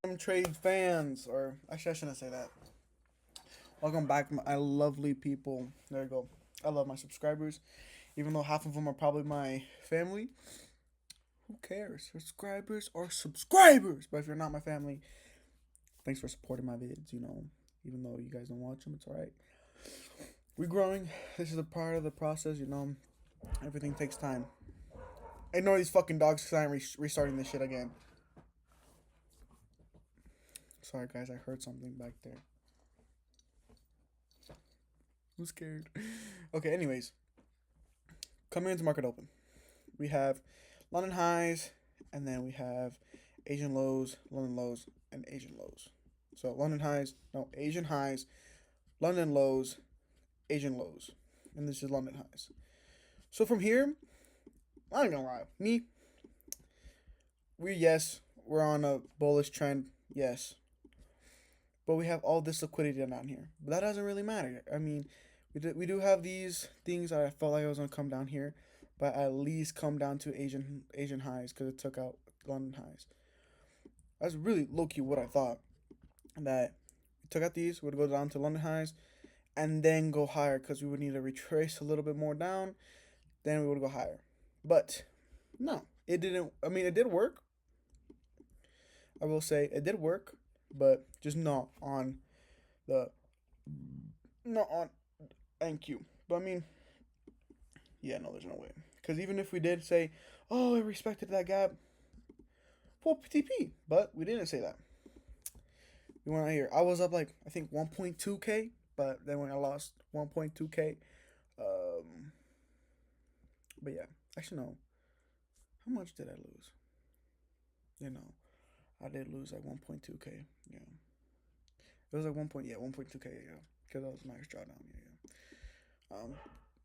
Trade fans, or actually, I shouldn't say that. Welcome back, my lovely people. There you go. I love my subscribers, even though half of them are probably my family. Who cares? Subscribers are subscribers. But if you're not my family, thanks for supporting my vids. Even though you guys don't watch them, it's alright. We're growing. This is a part of the process. Everything takes time. Ignore these fucking dogs because I'm restarting this shit again. Sorry, guys. I heard something back there. I'm scared. Okay, anyways. Coming into market open, we have London highs, and then we have Asian lows, London lows, and Asian lows. So Asian highs, London lows, Asian lows, and this is London highs. So from here, I ain't gonna lie, we're on a bullish trend, yes, but we have all this liquidity down here. But that doesn't really matter. I mean, we do have these things that I felt like I was gonna come down here, but at least come down to Asian highs because it took out London highs. That's really low key what I thought. That we took out these, would go down to London highs, and then go higher because we would need to retrace a little bit more down. Then we would go higher. But no, it didn't. I mean, it did work. I will say it did work, but just the not on NQ. But I mean, yeah, no, there's no way. Because even if we did say, oh, it respected that gap, full TP, but we didn't say that. We went out here. I was up like I think 1.2k, but then when I lost 1.2k, um, but yeah, actually no. How much did I lose? I did lose like 1.2k. Yeah, it was like 1.2k. Yeah, because I was max drawdown. Yeah.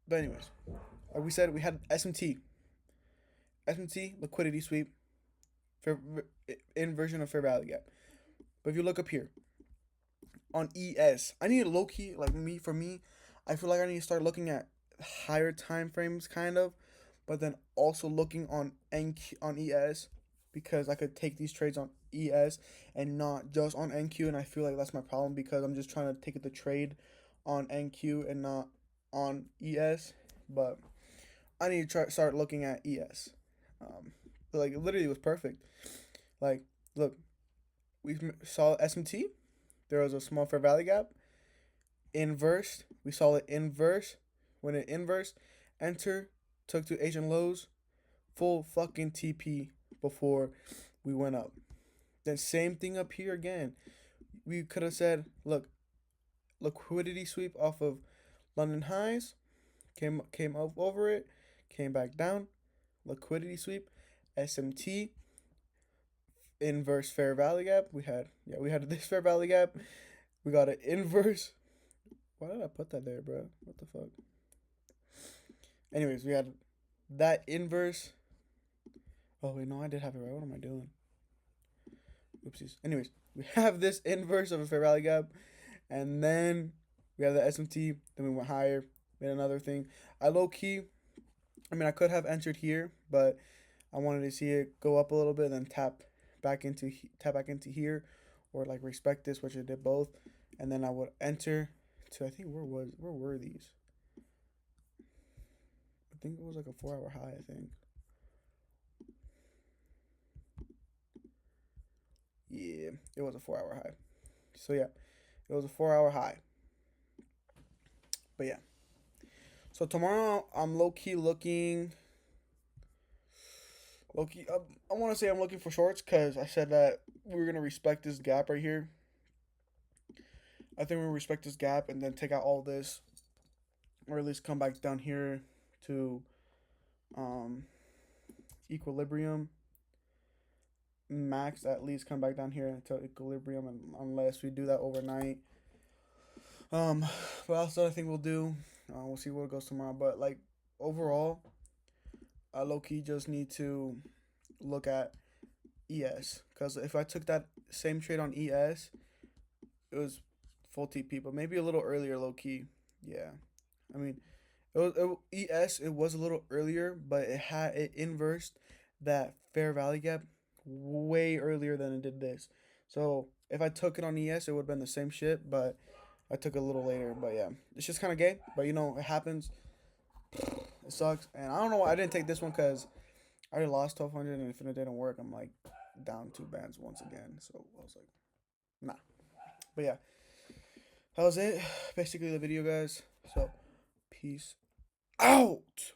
But anyways, like we said, we had SMT liquidity sweep, fair, inversion of fair value gap. But if you look up here on ES, I need low key like me. I feel like I need to start looking at higher time frames, kind of, but then also looking on NQ, on ES because I could take these trades on ES and not just on NQ, and I feel like that's my problem because I'm just trying to take the trade on NQ and not on ES. But I need to start looking at ES. Like literally, it was perfect. Like, look, we saw SMT. There was a small fair value gap. Inversed. We saw it inverse. When it inversed, enter, took to Asian lows, full fucking TP before we went up. Then same thing up here again. We could have said, look, liquidity sweep off of London highs, came up over it, came back down, liquidity sweep, SMT, inverse fair value gap. We had this fair value gap. We got an inverse. Why did I put that there, bro? What the fuck? Anyways, we had that inverse. Oh wait, no, I did have it right. What am I doing? Oopsies. Anyways, we have this inverse of a fair value gap, and then we have the SMT. Then we went higher. Then another thing. I low key. I mean, I could have entered here, but I wanted to see it go up a little bit, then tap back into here, or like respect this, which I did both, and then I would enter to I think where were these? I think it was like a 4 hour high. I think. Yeah, it was a 4 hour high. So yeah, it was a 4 hour high. But yeah. So tomorrow I'm low key looking. Low key, I want to say I'm looking for shorts because I said that we were gonna respect this gap right here. I think we'll respect this gap and then take out all this, or at least come back down here to um, equilibrium max. At least come back down here to equilibrium, and unless we do that overnight. Um, but also I think we'll do. We'll see where it goes tomorrow. But like overall, I low key just need to look at ES because if I took that same trade on ES, it was full TP, but maybe a little earlier, low key. Yeah, I mean, ES. It was a little earlier, but it inversed that fair value gap way earlier than it did this. So if I took it on ES, it would have been the same shit, but I took it a little later. But yeah, it's just kind of gay. But you know, it happens. It sucks. And I don't know why I didn't take this one because I already lost 1200, and if it didn't work, I'm like down 2 bands once again. So I was like, nah. But yeah, that was it. Basically, the video, guys. So peace out.